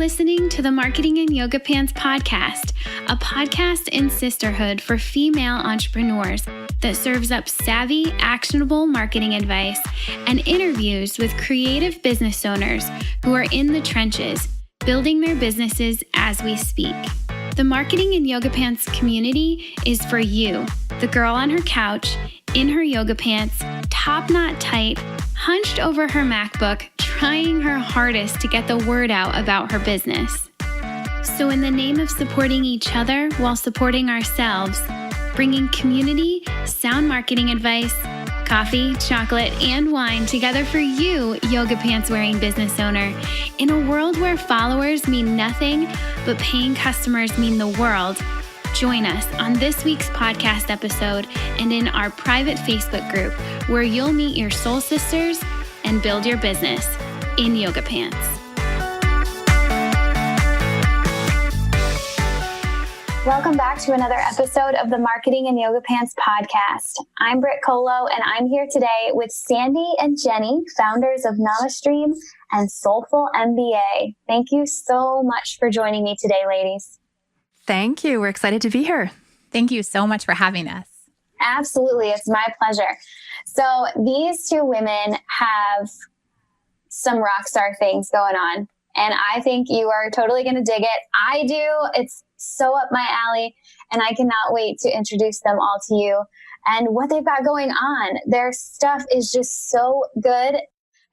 listening to the Marketing and Yoga Pants podcast, a podcast in sisterhood for female entrepreneurs that serves up savvy, actionable marketing advice and interviews with creative business owners who are in the trenches, building their businesses as we speak. The Marketing and Yoga Pants community is for you, the girl on her couch, in her yoga pants, top knot tight, hunched over her MacBook, trying her hardest to get the word out about her business. So in the name of supporting each other while supporting ourselves, bringing community, sound marketing advice, coffee, chocolate, and wine together for you, yoga pants wearing business owner, in a world where followers mean nothing, but paying customers mean the world, join us on this week's podcast episode and in our private Facebook group where you'll meet your soul sisters and build your business in yoga pants. Welcome back to another episode of the Marketing and Yoga Pants podcast. I'm Brit and I'm here today with Sandy and Jeni, founders of Namastream and Soulful MBA. Thank you so much for joining me today, ladies. Thank you. We're excited to be here. Thank you so much for having us. Absolutely. It's my pleasure. So these two women have some rock star things going on, and I think you are totally going to dig it. I do. It's so up my alley, and I cannot wait to introduce them all to you and what they've got going on. Their stuff is just so good.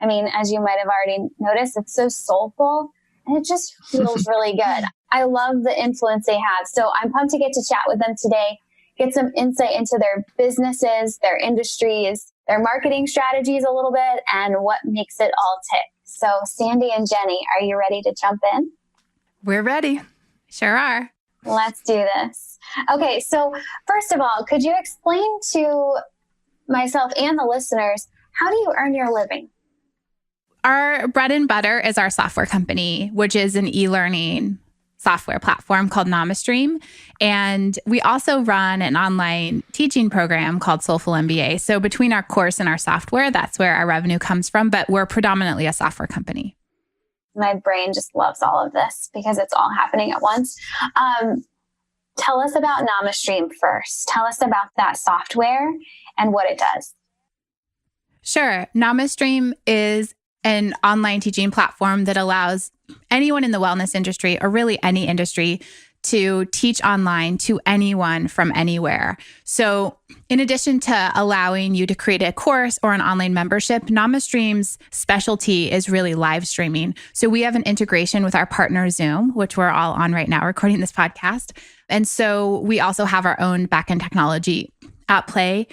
I mean, as you might have already noticed, it's so soulful, and it just feels really good. I love the influence they have. So I'm pumped to get to chat with them today, get some insight into their businesses, their industries, their marketing strategies a little bit, and what makes it all tick. So Sandy and Jeni, are you ready to jump in? We're ready. Sure are. Let's do this. Okay, so first of all, could you explain to myself and the listeners, how do you earn your living? Our bread and butter is our software company, which is an e-learning software platform called Namastream. And we also run an online teaching program called Soulful MBA. So between our course and our software, that's where our revenue comes from, but we're predominantly a software company. My brain just loves all of this because it's all happening at once. Tell us about Namastream first. Tell us about that software and what it does. Sure. Namastream is an online teaching platform that allows anyone in the wellness industry, or really any industry, to teach online to anyone from anywhere. So in addition to allowing you to create a course or an online membership, Namastream's specialty is really live streaming. So we have an integration with our partner Zoom, which we're all on right now recording this podcast. And so we also have our own backend technology at play.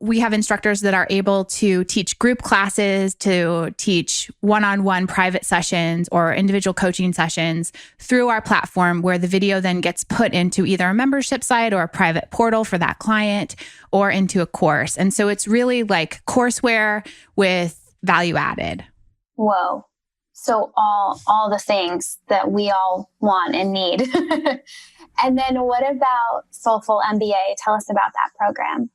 We have instructors that are able to teach group classes, to teach one-on-one private sessions or individual coaching sessions through our platform, where the video then gets put into either a membership site or a private portal for that client, or into a course. And so it's really like courseware with value added. Whoa. So all the things that we all want and need. And then what about Soulful MBA? Tell us about that program.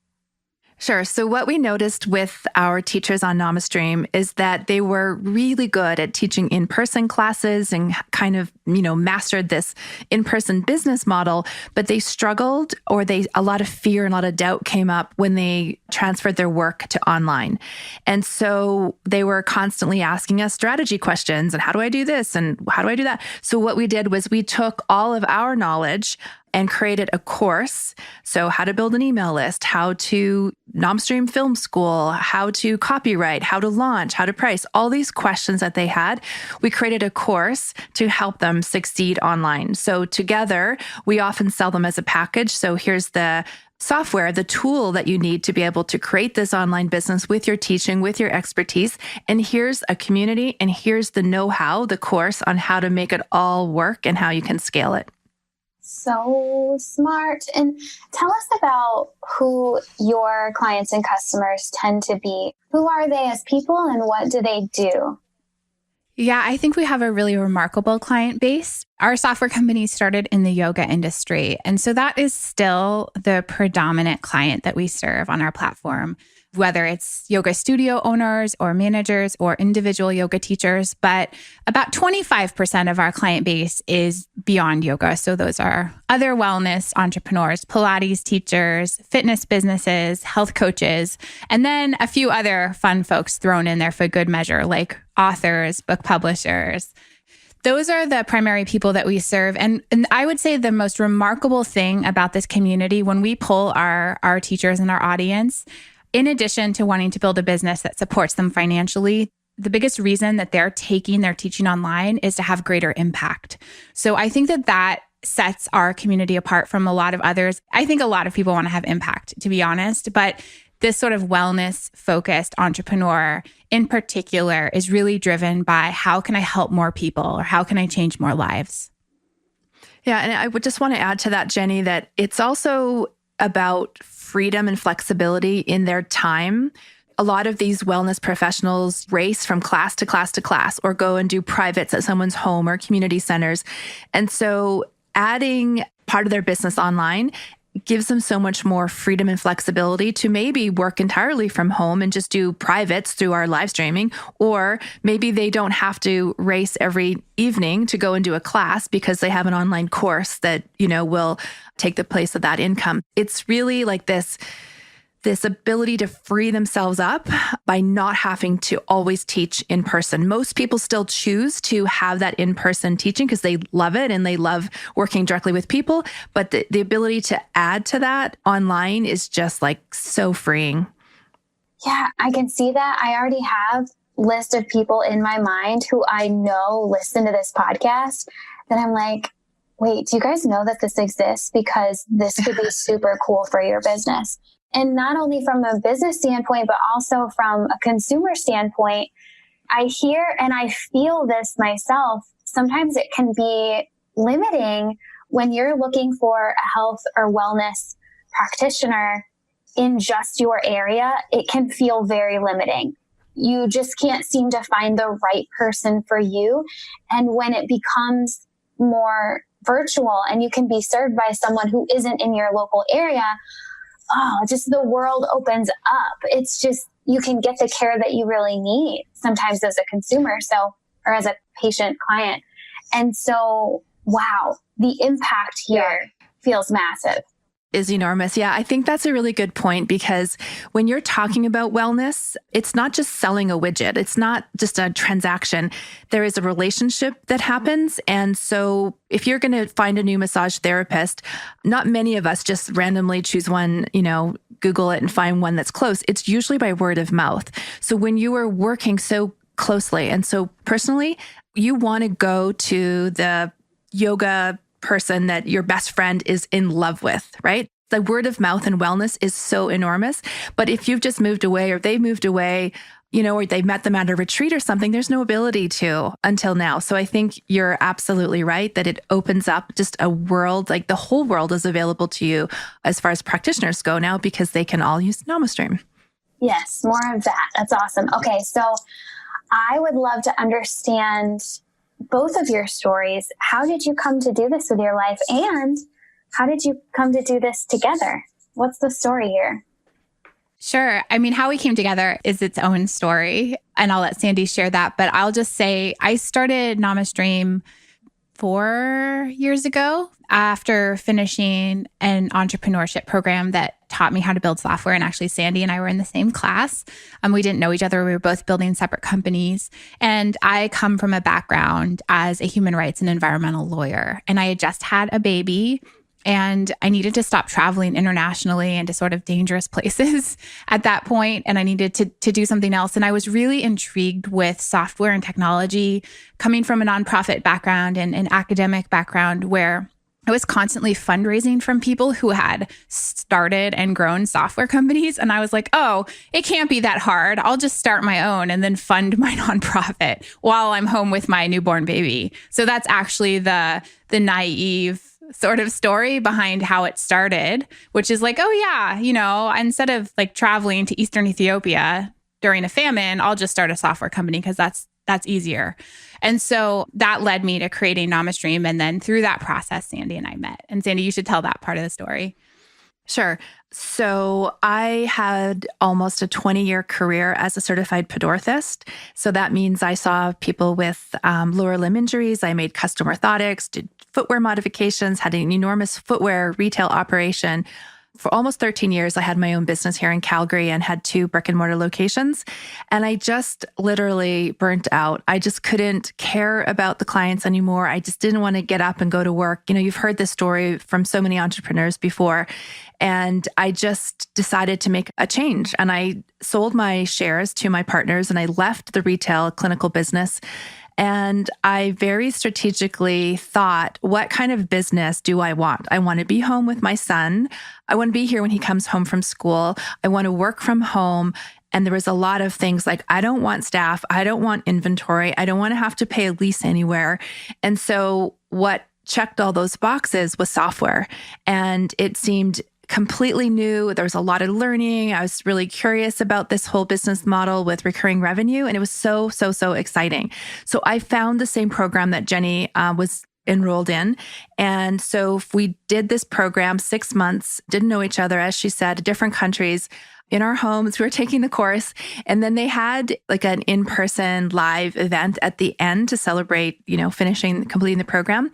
Sure. So what we noticed with our teachers on Namastream is that they were really good at teaching in-person classes and kind of, mastered this in-person business model, but they struggled, or a lot of fear and a lot of doubt came up when they transferred their work to online. And so they were constantly asking us strategy questions and how do I do this and how do I do that? So what we did was we took all of our knowledge and created a course. So how to build an email list, how to Namastream Film School, how to copyright, how to launch, how to price, all these questions that they had. We created a course to help them succeed online. So together, we often sell them as a package. So here's the software, the tool that you need to be able to create this online business with your teaching, with your expertise. And here's a community, and here's the know-how, the course on how to make it all work and how you can scale it. So smart. And tell us about who your clients and customers tend to be. Who are they as people and what do they do? Yeah, I think we have a really remarkable client base. Our software company started in the yoga industry. And so that is still the predominant client that we serve on our platform. whether it's yoga studio owners or managers or individual yoga teachers. But about 25% of our client base is beyond yoga. So those are other wellness entrepreneurs, Pilates teachers, fitness businesses, health coaches, and then a few other fun folks thrown in there for good measure, like authors, book publishers. Those are the primary people that we serve. And I would say the most remarkable thing about this community, when we pull our teachers and our audience, in addition to wanting to build a business that supports them financially, the biggest reason that they're taking their teaching online is to have greater impact. So I think that sets our community apart from a lot of others. I think a lot of people want to have impact, to be honest, but this sort of wellness-focused entrepreneur in particular is really driven by how can I help more people or how can I change more lives? Yeah, and I would just want to add to that, Jeni, that it's also about freedom and flexibility in their time. A lot of these wellness professionals race from class to class to class or go and do privates at someone's home or community centers. And so adding part of their business online gives them so much more freedom and flexibility to maybe work entirely from home and just do privates through our live streaming. Or maybe they don't have to race every evening to go and do a class because they have an online course that, will take the place of that income. It's really like this ability to free themselves up by not having to always teach in person. Most people still choose to have that in-person teaching because they love it and they love working directly with people. But the ability to add to that online is just like so freeing. Yeah, I can see that. I already have a list of people in my mind who I know listen to this podcast that I'm like, wait, do you guys know that this exists? Because this could be super cool for your business. And not only from a business standpoint, but also from a consumer standpoint, I hear and I feel this myself. Sometimes it can be limiting when you're looking for a health or wellness practitioner in just your area. It can feel very limiting. You just can't seem to find the right person for you. And when it becomes more virtual and you can be served by someone who isn't in your local area, just the world opens up. It's just, you can get the care that you really need sometimes as a consumer, or as a patient client. And so, wow, the impact here feels massive. Is enormous. Yeah, I think that's a really good point because when you're talking about wellness, it's not just selling a widget. It's not just a transaction. There is a relationship that happens. And so if you're going to find a new massage therapist, not many of us just randomly choose one, Google it and find one that's close. It's usually by word of mouth. So when you are working so closely and so personally, you want to go to the yoga person that your best friend is in love with, right? The word of mouth and wellness is so enormous. But if you've just moved away or they moved away, or they met them at a retreat or something, there's no ability to until now. So I think you're absolutely right that it opens up just a world, like the whole world is available to you as far as practitioners go now because they can all use Namastream. Yes, more of that. That's awesome. Okay, so I would love to understand both of your stories. How did you come to do this with your life? And how did you come to do this together? What's the story here? Sure. I mean, how we came together is its own story, and I'll let Sandy share that. But I'll just say I started Namastream 4 years ago after finishing an entrepreneurship program that taught me how to build software. And actually, Sandy and I were in the same class. We didn't know each other. We were both building separate companies. And I come from a background as a human rights and environmental lawyer. And I had just had a baby. And I needed to stop traveling internationally and to sort of dangerous places at that point. And I needed to do something else. And I was really intrigued with software and technology coming from a nonprofit background and an academic background where I was constantly fundraising from people who had started and grown software companies. And I was like, oh, it can't be that hard. I'll just start my own and then fund my nonprofit while I'm home with my newborn baby. So that's actually the naive sort of story behind how it started, which is like, oh yeah, instead of like traveling to Eastern Ethiopia during a famine, I'll just start a software company because that's easier. And so that led me to creating Namastream. And then through that process, Sandy and I met. And Sandy, you should tell that part of the story. Sure. So I had almost a 20-year career as a certified Pedorithist. So that means I saw people with lower limb injuries. I made custom orthotics, did footwear modifications, had an enormous footwear retail operation. For almost 13 years, I had my own business here in Calgary and had 2 brick and mortar locations. And I just literally burnt out. I just couldn't care about the clients anymore. I just didn't want to get up and go to work. You know, you've heard this story from so many entrepreneurs before. And I just decided to make a change. And I sold my shares to my partners and I left the retail clinical business. And I very strategically thought, what kind of business do I want? I want to be home with my son. I want to be here when he comes home from school. I want to work from home. And there was a lot of things like, I don't want staff. I don't want inventory. I don't want to have to pay a lease anywhere. And so what checked all those boxes was software. And it seemed completely new. There was a lot of learning. I was really curious about this whole business model with recurring revenue. And it was so exciting. So I found the same program that Jeni was enrolled in. And so we did this program 6 months, didn't know each other, as she said, different countries. In our homes, we were taking the course. And then they had like an in-person live event at the end to celebrate, completing the program.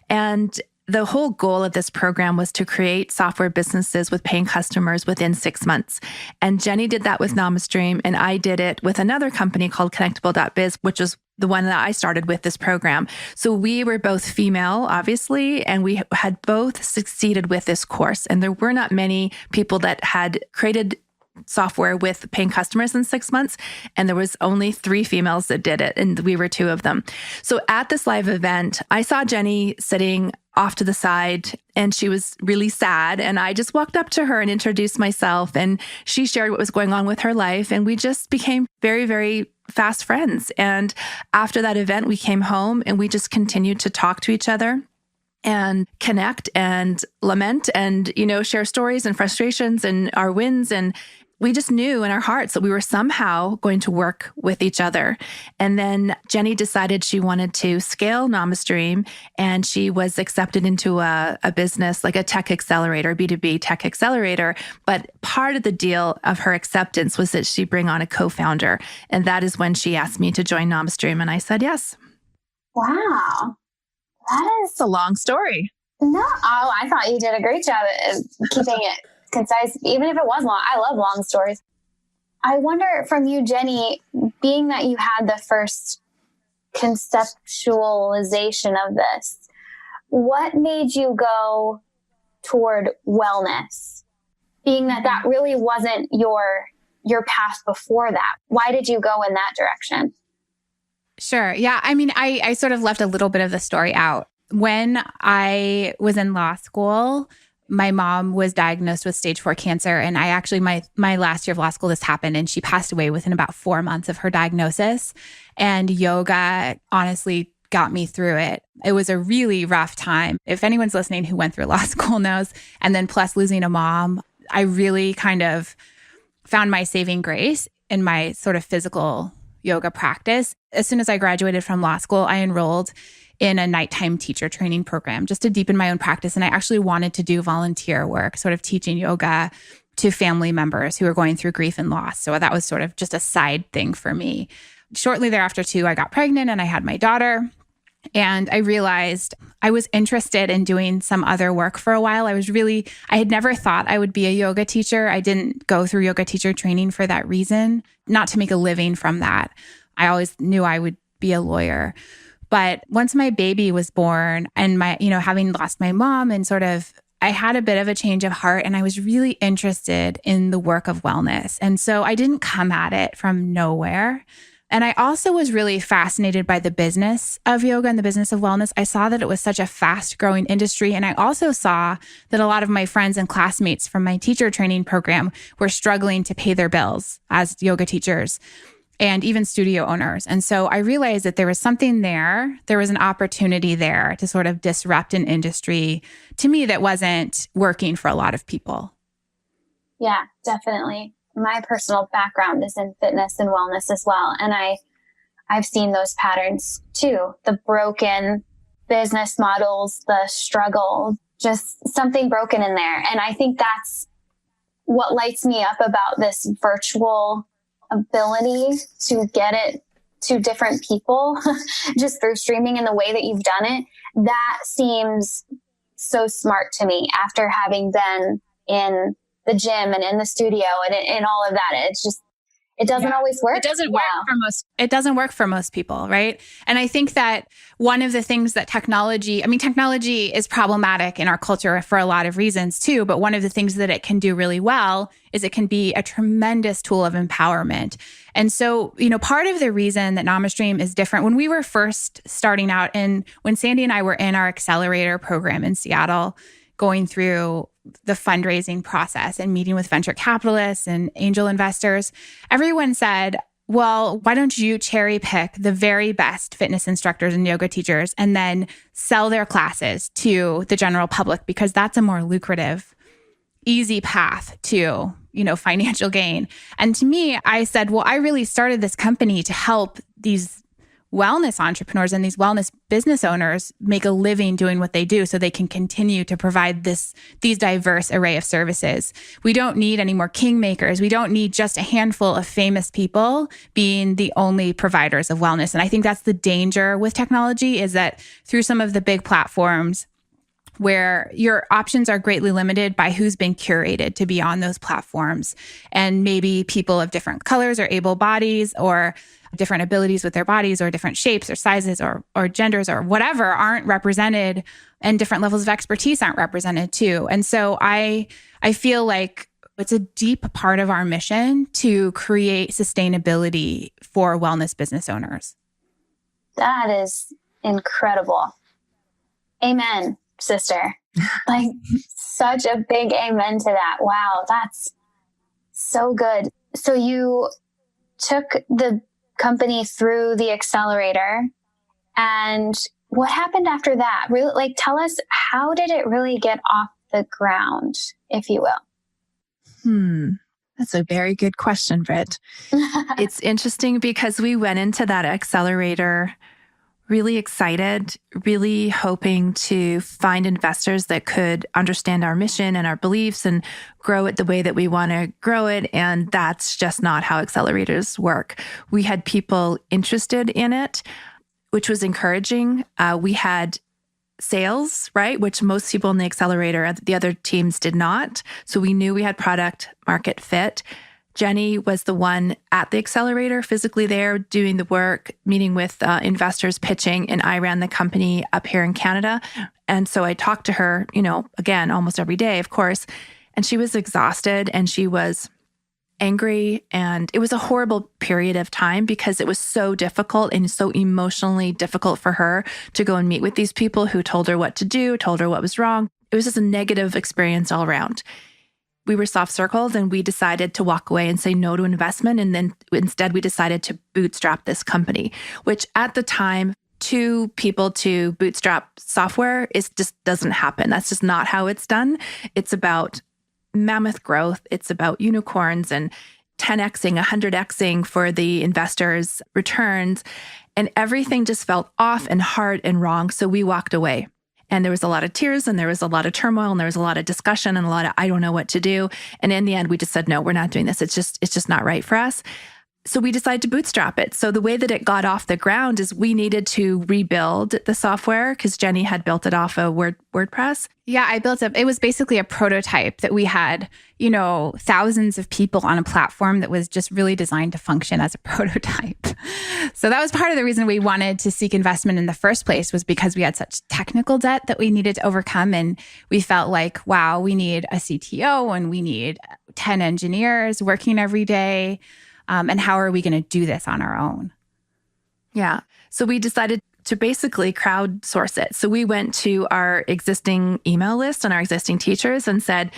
And the whole goal of this program was to create software businesses with paying customers within 6 months. And Jeni did that with Namastream, and I did it with another company called Connectable.biz, which is the one that I started with this program. So we were both female, obviously, and we had both succeeded with this course. And there were not many people that had created software with paying customers in 6 months. And there was only 3 females that did it. And we were 2 of them. So at this live event, I saw Jeni sitting off to the side and she was really sad. And I just walked up to her and introduced myself. And she shared what was going on with her life. And we just became very, very fast friends. And after that event, we came home and we just continued to talk to each other and connect and lament and, share stories and frustrations and our wins. And we just knew in our hearts that we were somehow going to work with each other. And then Jeni decided she wanted to scale Namastream, and she was accepted into a business like a tech accelerator, B2B tech accelerator. But part of the deal of her acceptance was that she bring on a co-founder. And that is when she asked me to join Namastream. And I said, yes. Wow. That is a long story. No, I thought you did a great job at keeping it concise, even if it was long. I love long stories. I wonder from you, Jeni, being that you had the first conceptualization of this, what made you go toward wellness? Being that really wasn't your path before that. Why did you go in that direction? Sure. Yeah. I mean, I sort of left a little bit of the story out. When I was in law school, my mom was diagnosed with stage 4 cancer. And I actually, my last year of law school, this happened, and she passed away within about 4 months of her diagnosis. And yoga honestly got me through it. It was a really rough time. If anyone's listening who went through law school knows, and then plus losing a mom, I really kind of found my saving grace in my sort of physical yoga practice. As soon as I graduated from law school, I enrolled in a nighttime teacher training program just to deepen my own practice. And I actually wanted to do volunteer work, sort of teaching yoga to family members who are going through grief and loss. So that was sort of just a side thing for me. Shortly thereafter, too, I got pregnant and I had my daughter. And I realized I was interested in doing some other work for a while. I had never thought I would be a yoga teacher. I didn't go through yoga teacher training for that reason, not to make a living from that. I always knew I would be a lawyer. But once my baby was born and having lost my mom and sort of, I had a bit of a change of heart and I was really interested in the work of wellness. And so I didn't come at it from nowhere. And I also was really fascinated by the business of yoga and the business of wellness. I saw that it was such a fast growing industry. And I also saw that a lot of my friends and classmates from my teacher training program were struggling to pay their bills as yoga teachers and even studio owners. And so I realized that there was something there. There was an opportunity there to sort of disrupt an industry, to me, that wasn't working for a lot of people. Yeah, definitely. My personal background is in fitness and wellness as well. And I've seen those patterns too. The broken business models, the struggle, just something broken in there. And I think that's what lights me up about this virtual ability to get it to different people just through streaming and the way that you've done it. That seems so smart to me after having been in the gym and in the studio and in all of that. It's just, it doesn't always work. It doesn't work for most people, right? And I think that one of the things that technology is problematic in our culture for a lot of reasons too, but one of the things that it can do really well is it can be a tremendous tool of empowerment. And so, part of the reason that Namastream is different, when we were first starting out and when Sandy and I were in our accelerator program in Seattle, going through the fundraising process and meeting with venture capitalists and angel investors, everyone said, well, why don't you cherry pick the very best fitness instructors and yoga teachers and then sell their classes to the general public, because that's a more lucrative, easy path to, financial gain. And to me, I said, well, I really started this company to help these wellness entrepreneurs and these wellness business owners make a living doing what they do so they can continue to provide these diverse array of services. We don't need any more kingmakers. We don't need just a handful of famous people being the only providers of wellness. And I think that's the danger with technology, is that through some of the big platforms where your options are greatly limited by who's been curated to be on those platforms. And maybe people of different colors or able bodies or different abilities with their bodies or different shapes or sizes or genders or whatever aren't represented, and different levels of expertise aren't represented too. And so I feel like it's a deep part of our mission to create sustainability for wellness business owners. That is incredible. Amen, sister. Like, such a big amen to that. Wow, that's so good. So you took the company through the accelerator, and what happened after that? Really, tell us, how did it really get off the ground, if you will? That's a very good question, Brit. It's interesting because we went into that accelerator really excited, really hoping to find investors that could understand our mission and our beliefs and grow it the way that we want to grow it. And that's just not how accelerators work. We had people interested in it, which was encouraging. We had sales, right? Which most people in the accelerator, the other teams did not. So we knew we had product market fit. Jeni was the one at the accelerator, physically there, doing the work, meeting with investors, pitching, and I ran the company up here in Canada. And so I talked to her, again, almost every day, of course, and she was exhausted and she was angry. And it was a horrible period of time because it was so difficult and so emotionally difficult for her to go and meet with these people who told her what to do, told her what was wrong. It was just a negative experience all around. We were soft circled and we decided to walk away and say no to investment. And then instead we decided to bootstrap this company, which at the time, 2 people to bootstrap software just doesn't happen. That's just not how it's done. It's about mammoth growth. It's about unicorns and 10xing, 100xing for the investors' returns. And everything just felt off and hard and wrong. So we walked away. And there was a lot of tears and there was a lot of turmoil and there was a lot of discussion and a lot of, I don't know what to do. And in the end, we just said, no, we're not doing this. It's just not right for us. So we decided to bootstrap it. So the way that it got off the ground is we needed to rebuild the software because Jeni had built it off of WordPress. Yeah, it was basically a prototype that we had, thousands of people on a platform that was just really designed to function as a prototype. So that was part of the reason we wanted to seek investment in the first place, was because we had such technical debt that we needed to overcome. And we felt like, wow, we need a CTO and we need 10 engineers working every day. And how are we going to do this on our own? Yeah. So we decided to basically crowdsource it. So we went to our existing email list and our existing teachers and said,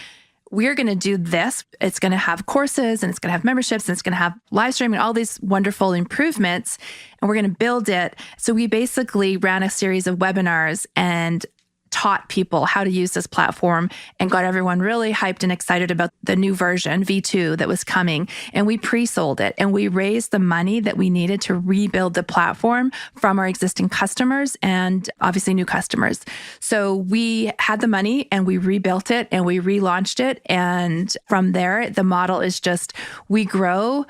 we're going to do this. It's going to have courses and it's going to have memberships and it's going to have live streaming, all these wonderful improvements. And we're going to build it. So we basically ran a series of webinars and taught people how to use this platform and got everyone really hyped and excited about the new version, V2, that was coming. And we pre-sold it and we raised the money that we needed to rebuild the platform from our existing customers and obviously new customers. So we had the money and we rebuilt it and we relaunched it. And from there, the model is just we grow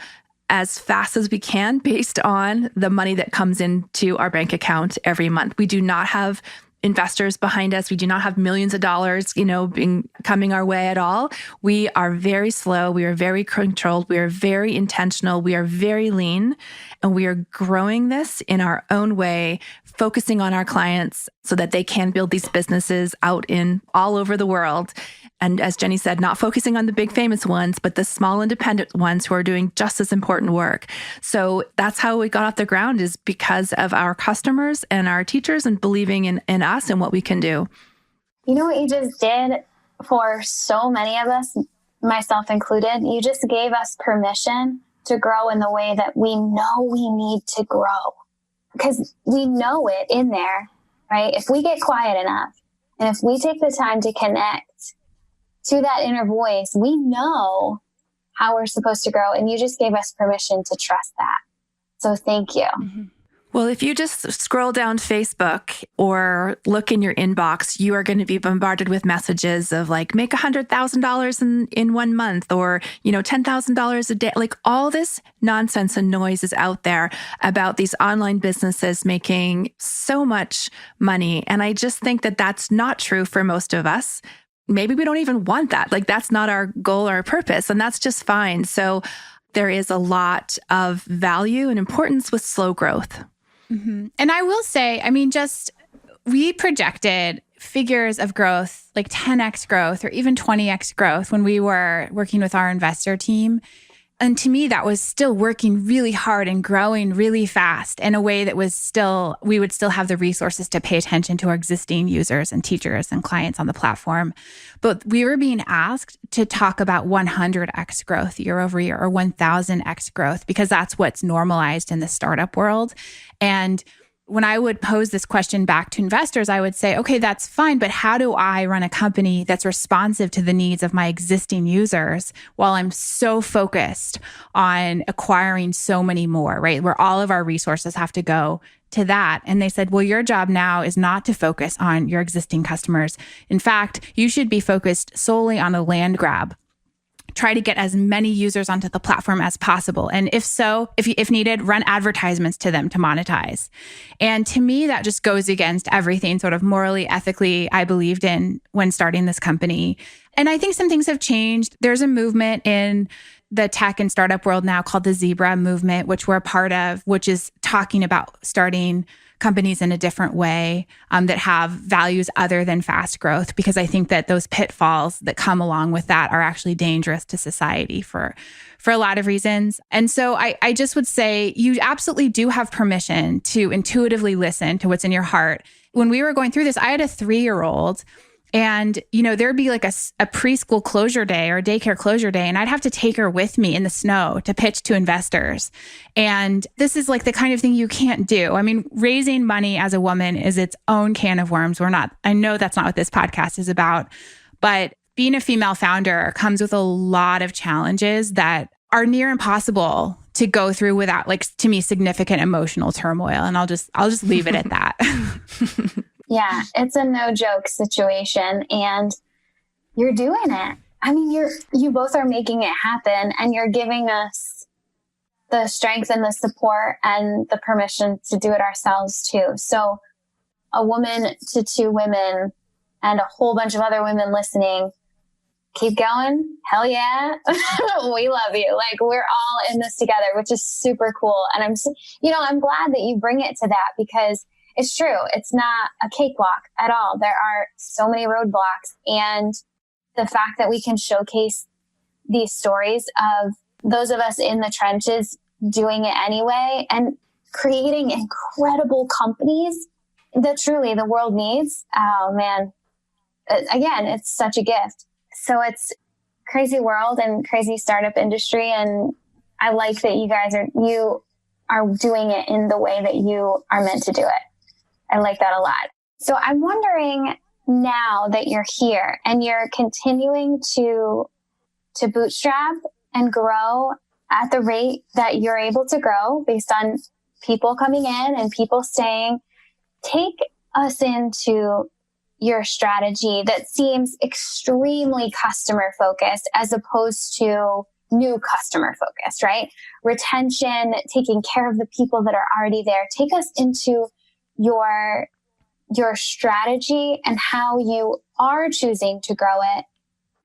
as fast as we can based on the money that comes into our bank account every month. We do not have investors behind us. We do not have millions of dollars, coming our way at all. We are very slow. We are very controlled. We are very intentional. We are very lean, and we are growing this in our own way, focusing on our clients so that they can build these businesses out in all over the world. And as Jeni said, not focusing on the big famous ones, but the small independent ones who are doing just as important work. So that's how we got off the ground, is because of our customers and our teachers and believing in us and what we can do. You know what you just did for so many of us, myself included? You just gave us permission to grow in the way that we know we need to grow. Because we know it in there, right? If we get quiet enough and if we take the time to connect to that inner voice, we know how we're supposed to grow. And you just gave us permission to trust that. So thank you. Mm-hmm. Well, if you just scroll down Facebook or look in your inbox, you are going to be bombarded with messages of like, make $100,000 in 1 month, or, $10,000 a day. Like, all this nonsense and noise is out there about these online businesses making so much money. And I just think that that's not true for most of us. Maybe we don't even want that. Like, that's not our goal or our purpose, and that's just fine. So there is a lot of value and importance with slow growth. Mm-hmm. And I will say, we projected figures of growth, like 10x growth or even 20x growth when we were working with our investor team. And to me, that was still working really hard and growing really fast in a way that we would still have the resources to pay attention to our existing users and teachers and clients on the platform. But we were being asked to talk about 100x growth year over year, or 1000x growth, because that's what's normalized in the startup world. And when I would pose this question back to investors, I would say, okay, that's fine, but how do I run a company that's responsive to the needs of my existing users while I'm so focused on acquiring so many more, right? Where all of our resources have to go to that. And they said, well, your job now is not to focus on your existing customers. In fact, you should be focused solely on a land grab. Try to get as many users onto the platform as possible. And if needed, run advertisements to them to monetize. And to me, that just goes against everything sort of morally, ethically I believed in when starting this company. And I think some things have changed. There's a movement in the tech and startup world now called the Zebra movement, which we're a part of, which is talking about starting companies in a different way that have values other than fast growth, because I think that those pitfalls that come along with that are actually dangerous to society for a lot of reasons. And so I just would say you absolutely do have permission to intuitively listen to what's in your heart. When we were going through this, I had a 3-year-old. And, there'd be like a preschool closure day or a daycare closure day, and I'd have to take her with me in the snow to pitch to investors. And this is like the kind of thing you can't do. Raising money as a woman is its own can of worms. I know that's not what this podcast is about, but being a female founder comes with a lot of challenges that are near impossible to go through without, like, to me, significant emotional turmoil. And I'll just leave it at that. Yeah, it's a no joke situation, and you're doing it. You both are making it happen, and you're giving us the strength and the support and the permission to do it ourselves too. So a woman to 2 women and a whole bunch of other women listening, keep going. Hell yeah. We love you. Like, we're all in this together, which is super cool. And I'm glad that you bring it to that, because it's true. It's not a cakewalk at all. There are so many roadblocks. And the fact that we can showcase these stories of those of us in the trenches doing it anyway and creating incredible companies that truly the world needs. Oh, man. Again, it's such a gift. So it's crazy world and crazy startup industry. And I like that you are doing it in the way that you are meant to do it. I like that a lot. So I'm wondering, now that you're here and you're continuing to bootstrap and grow at the rate that you're able to grow based on people coming in and people staying, take us into your strategy that seems extremely customer focused as opposed to new customer focused, right? Retention, taking care of the people that are already there. Take us into your strategy and how you are choosing to grow it.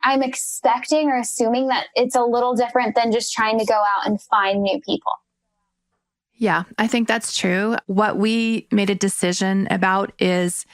I'm expecting or assuming that it's a little different than just trying to go out and find new people. Yeah, I think that's true. What we made a decision about is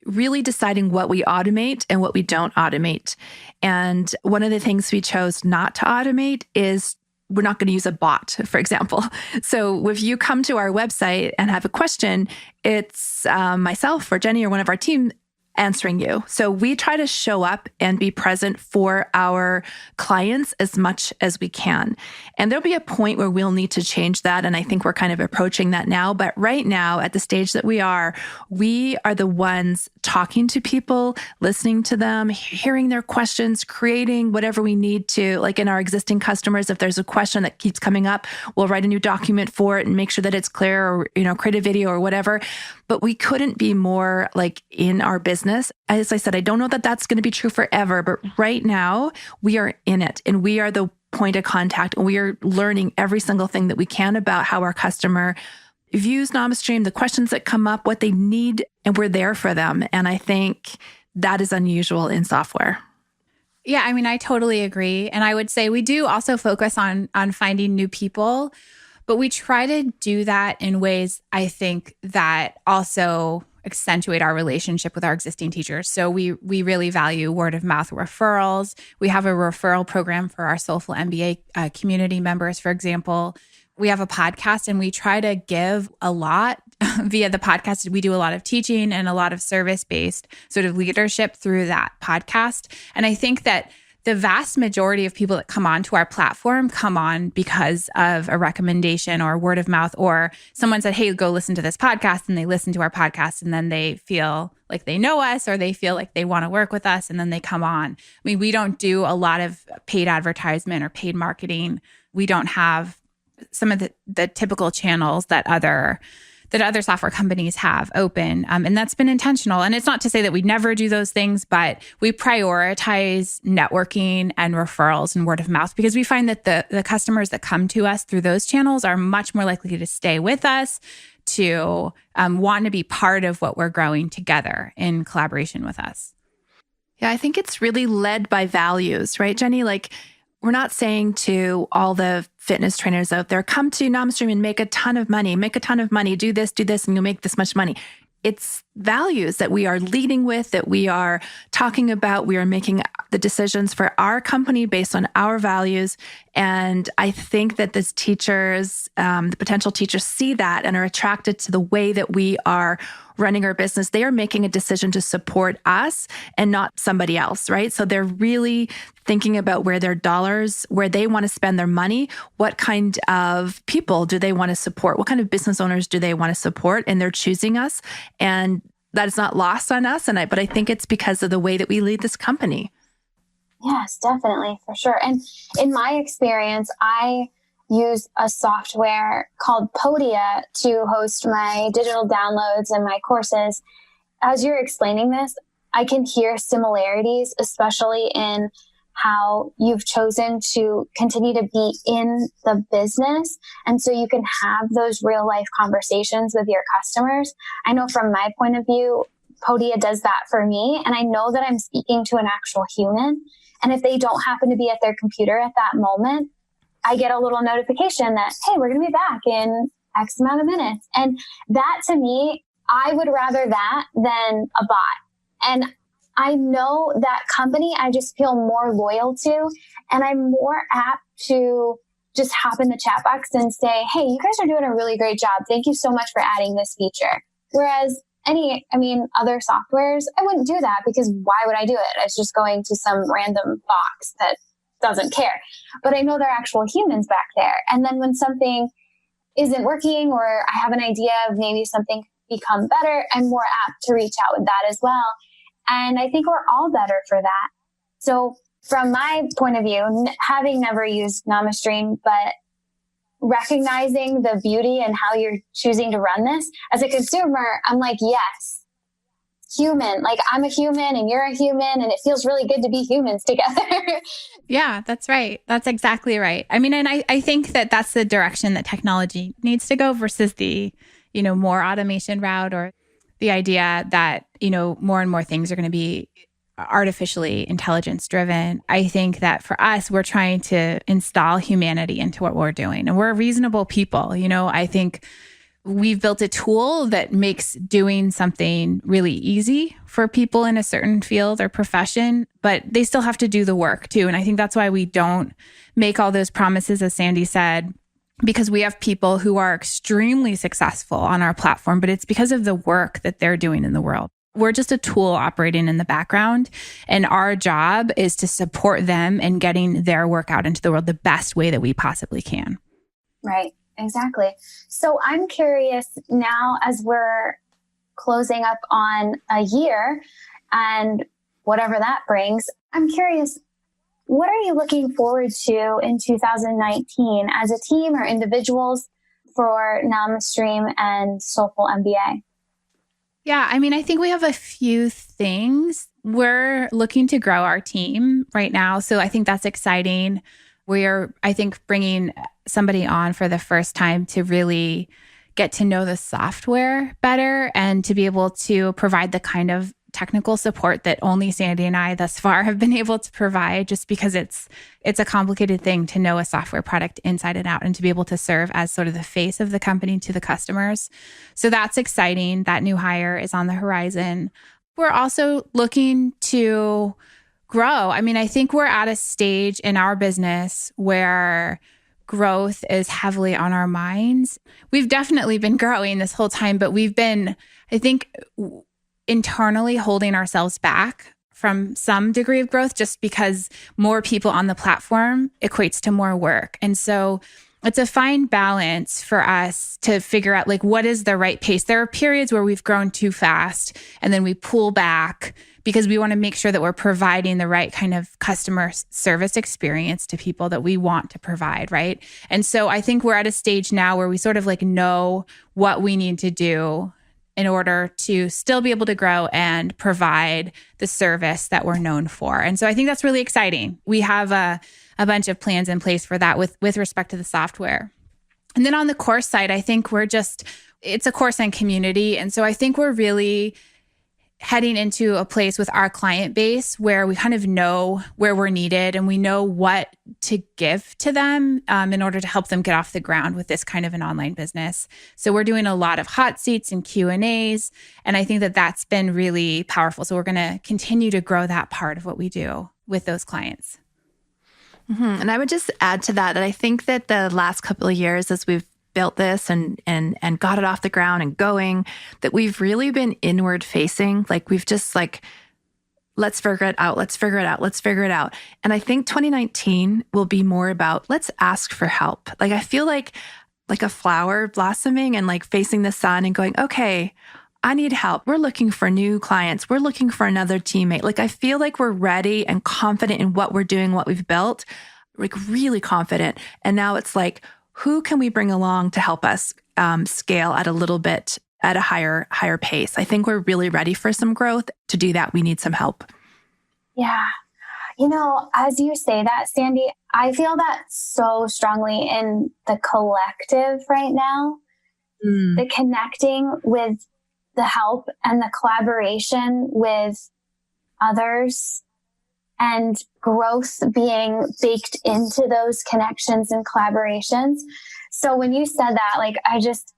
really deciding what we automate and what we don't automate. And one of the things we chose not to automate is we're not going to use a bot, for example. So if you come to our website and have a question, it's myself or Jeni or one of our team answering you. So we try to show up and be present for our clients as much as we can. And there'll be a point where we'll need to change that. And I think we're kind of approaching that now. But right now, at the stage that we are the ones talking to people, listening to them, hearing their questions, creating whatever we need to, like in our existing customers, if there's a question that keeps coming up, we'll write a new document for it and make sure that it's clear or, create a video or whatever. But we couldn't be more like in our business. As I said, I don't know that that's going to be true forever, but right now we are in it and we are the point of contact and we are learning every single thing that we can about how our customer views Namastream, the questions that come up, what they need, and we're there for them. And I think that is unusual in software. Yeah, I mean, I totally agree. And I would say we do also focus on finding new people, but we try to do that in ways, I think, that also accentuate our relationship with our existing teachers. So we really value word of mouth referrals. We have a referral program for our Soulful MBA community members, for example. We have a podcast and we try to give a lot via the podcast. We do a lot of teaching and a lot of service-based sort of leadership through that podcast. And I think that the vast majority of people that come onto our platform come on because of a recommendation or word of mouth, or someone said, hey, go listen to this podcast, and they listen to our podcast and then they feel like they know us or they feel like they want to work with us and then they come on. I mean, we don't do a lot of paid advertisement or paid marketing. We don't have some of the typical channels that other software companies have open. And that's been intentional. And it's not to say that we never do those things, but we prioritize networking and referrals and word of mouth because we find that the customers that come to us through those channels are much more likely to stay with us, to want to be part of what we're growing together in collaboration with us. Yeah, I think it's really led by values, right, Jeni? Like, we're not saying to all the fitness trainers out there, come to Namastream and make a ton of money, do this, and you'll make this much money. It's values that we are leading with, that we are talking about. We are making the decisions for our company based on our values. And I think that the teachers, the potential teachers see that and are attracted to the way that we are running our business. They are making a decision to support us and not somebody else, right? So they're really thinking about where their dollars, where they want to spend their money, what kind of people do they want to support, what kind of business owners do they want to support, and they're choosing us. And that is not lost on us. But I think it's because of the way that we lead this company. Yes, definitely, for sure. And in my experience, I use a software called Podia to host my digital downloads and my courses. As you're explaining this, I can hear similarities, especially in how you've chosen to continue to be in the business. And so you can have those real life conversations with your customers. I know from my point of view, Podia does that for me. And I know that I'm speaking to an actual human. And if they don't happen to be at their computer at that moment, I get a little notification that, hey, we're going to be back in X amount of minutes. And that, to me, I would rather that than a bot. And I know that company I just feel more loyal to, and I'm more apt to just hop in the chat box and say, hey, you guys are doing a really great job. Thank you so much for adding this feature. Whereas other softwares, I wouldn't do that because why would I do it? It's just going to some random box that doesn't care. But I know there are actual humans back there. And then when something isn't working or I have an idea of maybe something become better, I'm more apt to reach out with that as well. And I think we're all better for that. So from my point of view, having never used Namastream, but recognizing the beauty and how you're choosing to run this as a consumer, I'm like, yes, human, like I'm a human and you're a human and it feels really good to be humans together. Yeah, that's right. That's exactly right. I mean, and I think that that's the direction that technology needs to go versus the, more automation route, or the idea that, more and more things are going to be artificially intelligence driven. I think that for us, we're trying to install humanity into what we're doing, and we're reasonable people. I think we've built a tool that makes doing something really easy for people in a certain field or profession, but they still have to do the work too. And I think that's why we don't make all those promises, as Sandy said, because we have people who are extremely successful on our platform, but it's because of the work that they're doing in the world. We're just a tool operating in the background, and our job is to support them in getting their work out into the world the best way that we possibly can. Right. Exactly. So I'm curious now, as we're closing up on a year and whatever that brings, I'm curious, what are you looking forward to in 2019 as a team or individuals for Namastream and Soulful MBA? Yeah, I mean, I think we have a few things. We're looking to grow our team right now, so I think that's exciting. We're, I think, bringing somebody on for the first time to really get to know the software better and to be able to provide the kind of technical support that only Sandy and I thus far have been able to provide, just because it's a complicated thing to know a software product inside and out and to be able to serve as sort of the face of the company to the customers. So that's exciting. That new hire is on the horizon. We're also looking to grow. I mean, I think we're at a stage in our business where growth is heavily on our minds. We've definitely been growing this whole time, but we've been, I think, internally holding ourselves back from some degree of growth, just because more people on the platform equates to more work. And so it's a fine balance for us to figure out, like, what is the right pace. There are periods where we've grown too fast and then we pull back because we want to make sure that we're providing the right kind of customer service experience to people that we want to provide, right? And so I think we're at a stage now where we sort of like know what we need to do in order to still be able to grow and provide the service that we're known for. And so I think that's really exciting. We have a bunch of plans in place for that with respect to the software. And then on the course side, I think it's a course and community. And so I think we're really heading into a place with our client base where we kind of know where we're needed and we know what to give to them in order to help them get off the ground with this kind of an online business. So we're doing a lot of hot seats and Q&As, and I think that that's been really powerful. So we're going to continue to grow that part of what we do with those clients. Mm-hmm. And I would just add to that I think that the last couple of years, as we've built this and got it off the ground and going, that we've really been inward facing. Like we've just like, let's figure it out. Let's figure it out. Let's figure it out. And I think 2019 will be more about, let's ask for help. Like I feel like a flower blossoming and like facing the sun and going, okay, I need help. We're looking for new clients. We're looking for another teammate. Like I feel like we're ready and confident in what we're doing, what we've built, like really confident. And now it's like, who can we bring along to help us scale at a higher pace? I think we're really ready for some growth. To do that, we need some help. Yeah. As you say that, Sandy, I feel that so strongly in the collective right now. The connecting with the help and the collaboration with others and growth being baked into those connections and collaborations. So when you said that, like, I just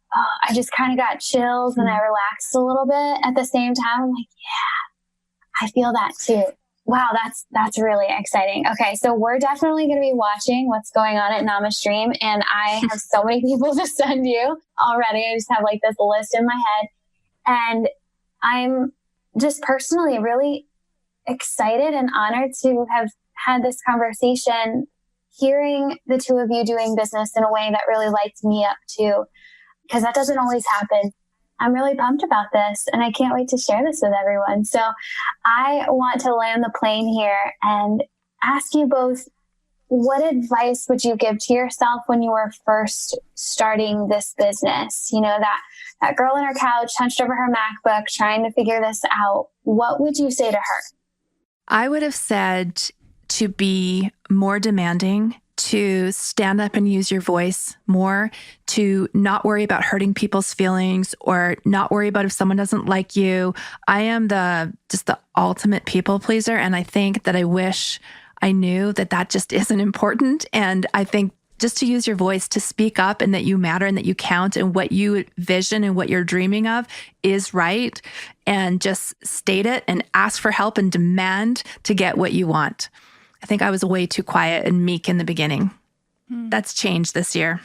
kind of got chills and I relaxed a little bit at the same time. I'm like, yeah, I feel that too. Wow, that's really exciting. Okay, so we're definitely going to be watching what's going on at Namastream, and I have so many people to send you already. I just have like this list in my head, and I'm just personally really excited and honored to have had this conversation, hearing the two of you doing business in a way that really lights me up too, because that doesn't always happen. I'm really pumped about this and I can't wait to share this with everyone. So I want to land the plane here and ask you both, what advice would you give to yourself when you were first starting this business? You know, that girl on her couch, hunched over her MacBook, trying to figure this out. What would you say to her? I would have said to be more demanding, to stand up and use your voice more, to not worry about hurting people's feelings or not worry about if someone doesn't like you. I am just the ultimate people pleaser. And I think that I wish I knew that just isn't important. And I think just to use your voice, to speak up and that you matter and that you count and what you vision and what you're dreaming of is right. And just state it and ask for help and demand to get what you want. I think I was way too quiet and meek in the beginning. That's changed this year.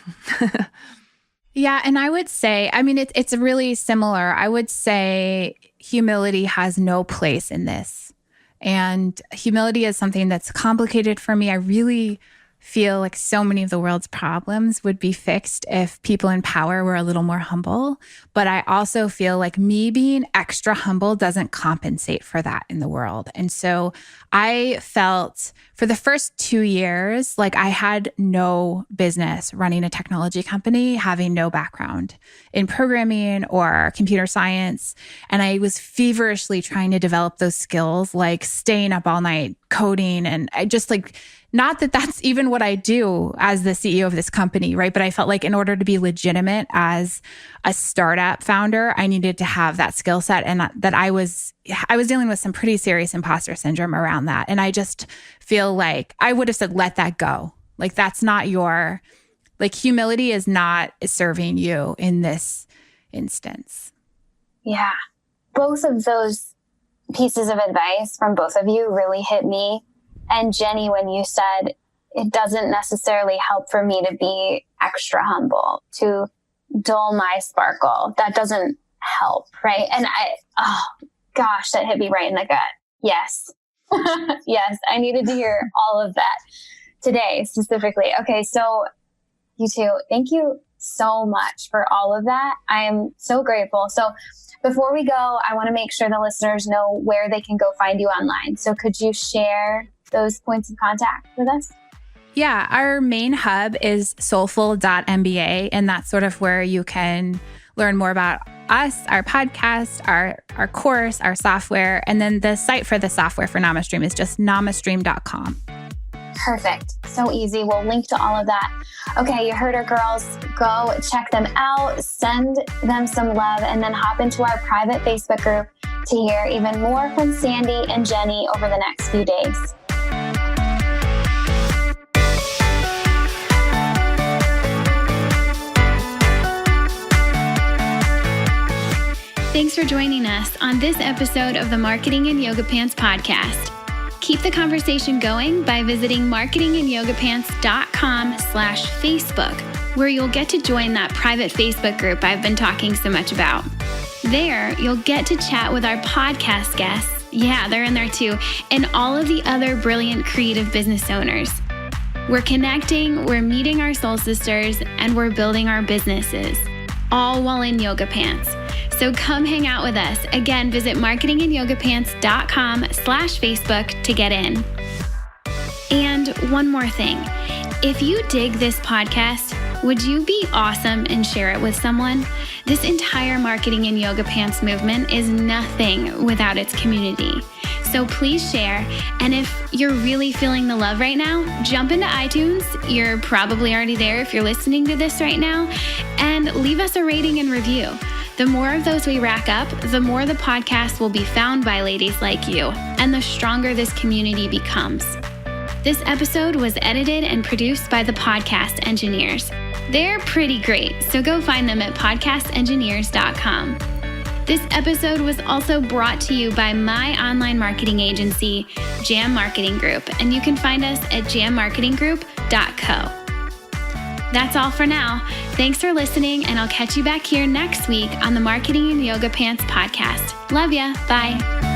Yeah. And I would say, I mean, it's really similar. I would say humility has no place in this. And humility is something that's complicated for me. I really feel like so many of the world's problems would be fixed if people in power were a little more humble. But I also feel like me being extra humble doesn't compensate for that in the world. And so I felt for the first 2 years, like I had no business running a technology company, having no background in programming or computer science. And I was feverishly trying to develop those skills, like staying up all night coding. And I just like, not that that's even what I do as the CEO of this company, right? But I felt like in order to be legitimate as a startup founder, I needed to have that skill set, and that I was dealing with some pretty serious imposter syndrome around that. And I just feel like I would have said, let that go. Like that's not your, like humility is not serving you in this instance. Yeah. Both of those pieces of advice from both of you really hit me. And Jeni, when you said it doesn't necessarily help for me to be extra humble, to dull my sparkle, that doesn't help, right? And oh gosh, that hit me right in the gut. Yes. Yes, I needed to hear all of that today specifically. Okay, so you two, thank you so much for all of that. I am so grateful. So before we go, I want to make sure the listeners know where they can go find you online. So could you share those points of contact with us? Yeah, our main hub is soulful.mba, and that's sort of where you can learn more about us, our podcast, our course, our software. And then the site for the software for Namastream is just namastream.com. Perfect. So easy. We'll link to all of that. Okay, you heard her, girls. Go check them out, send them some love, and then hop into our private Facebook group to hear even more from Sandy and Jeni over the next few days. Thanks for joining us on this episode of the Marketing and Yoga Pants podcast. Keep the conversation going by visiting marketingandyogapants.com/Facebook, where you'll get to join that private Facebook group I've been talking so much about. There, you'll get to chat with our podcast guests. Yeah, they're in there too. And all of the other brilliant creative business owners. We're connecting, we're meeting our soul sisters, and we're building our businesses, all while in yoga pants. So come hang out with us. Again, visit marketingandyogapants.com/Facebook to get in. And one more thing. If you dig this podcast, would you be awesome and share it with someone? This entire Marketing and Yoga Pants movement is nothing without its community. So please share. And if you're really feeling the love right now, jump into iTunes. You're probably already there if you're listening to this right now. And leave us a rating and review. The more of those we rack up, the more the podcast will be found by ladies like you, and the stronger this community becomes. This episode was edited and produced by the Podcast Engineers. They're pretty great, so go find them at podcastengineers.com. This episode was also brought to you by my online marketing agency, Jam Marketing Group, and you can find us at jammarketinggroup.co. That's all for now. Thanks for listening, and I'll catch you back here next week on the Marketing and Yoga Pants podcast. Love ya. Bye.